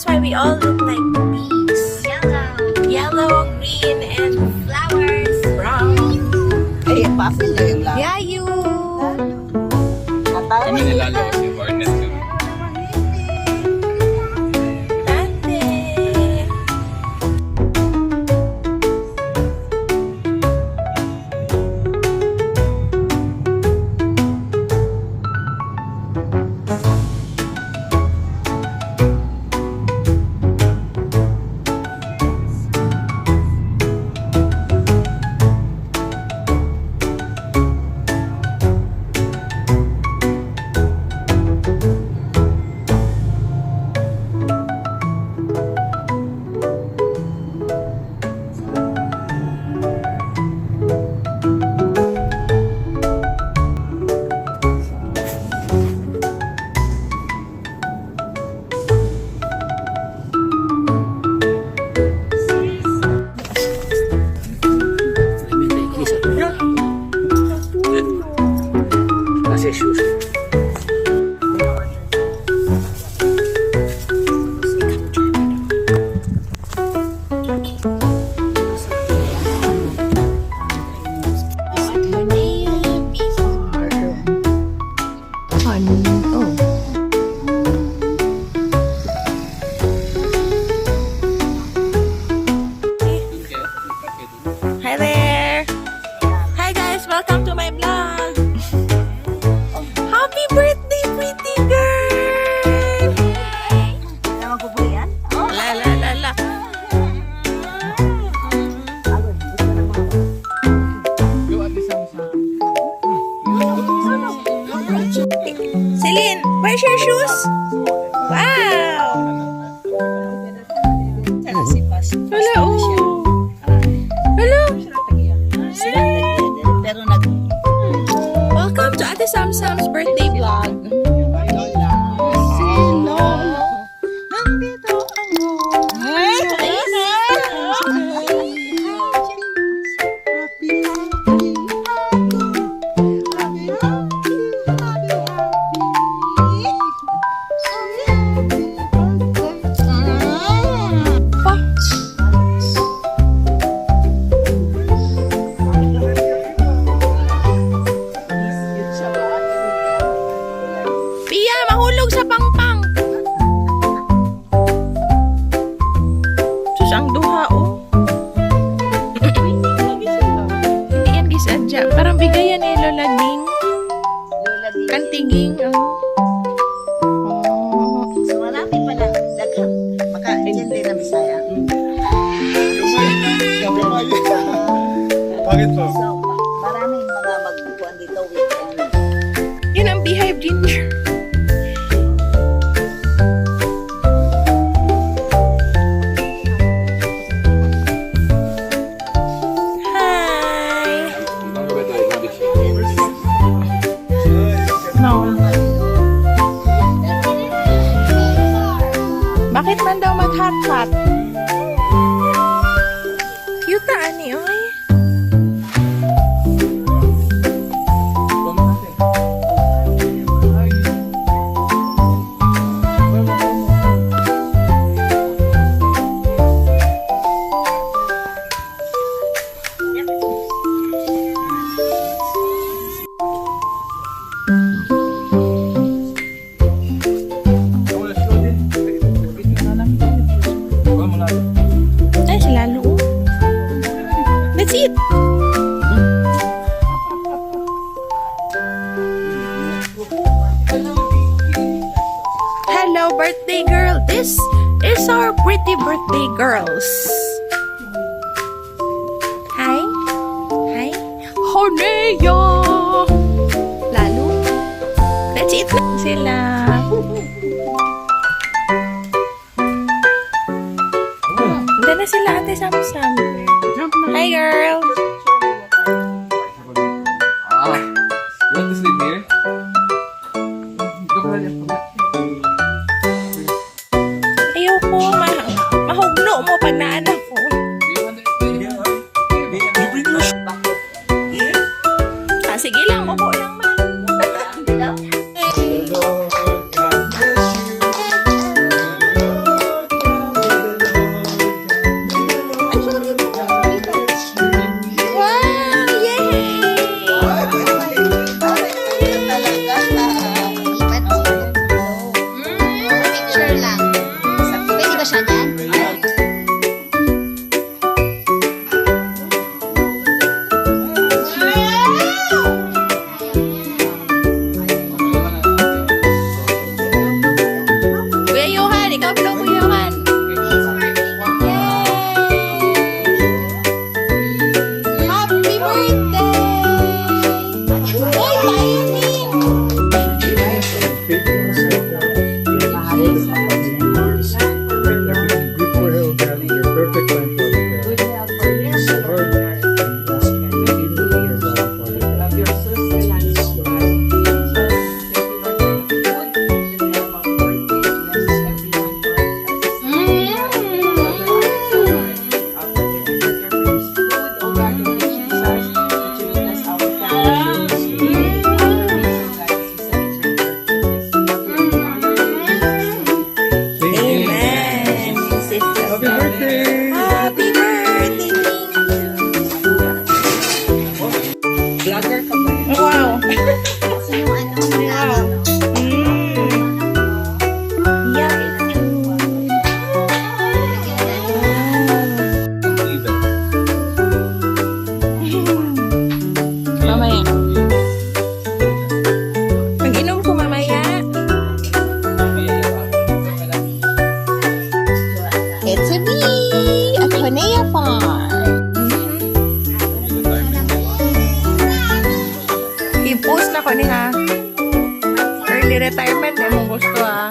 That's why we all look like bees. Yellow, green, and flowers. Brown. Ay, pasil na yung lahat. Yeah, you. Natawa Kami nilalo si Barnett kami. Ate. Hi there! Hi guys! Welcome to my vlog! Happy birthday, pretty girl! Ewan ko po yan. La la la la! Agad, gusto na mga. Yung ate Samsa. Celine, where's your shoes? Wow! Sana si Pas. Hello! Hello! Pero nag... Welcome to Ate Samsam's birthday vlog. Sino? Nandito ako. Pia, mahulog sa pangpang. Sus, ang duha, oh. Hindi yan gisadya. Parang bigayan ni Lola Ding. Kantiging, oh. Oh. So, marami pala. Daghang. Maka-intindi na Bisaya. Bakit po? So, maraming mga magbubuan dito weekend. Yun ang beehive ginger. Hi! No. Bakit man daw mag-hot-hot? Cute na ani, oy. Ay, si Lalo. That's it. Hello, birthday girl. This is our pretty birthday girls. Hi. Hi. Hornea. Lalo. That's it lang sila. Hindi na sila Ate Samsam. Hi, girl. You want to sleep here? Ayoko. Mahugno mo pag naanak ko. Ah, sige lang. Upo lang man. Vlogger ka ba? Wow. Kasi yung ano, Wow. Yummy food. Mamaya. Mag-inom ko mamaya. It's a me, a Conea Farm. I-post na ko niya. Early retirement, eh, mong gusto ah.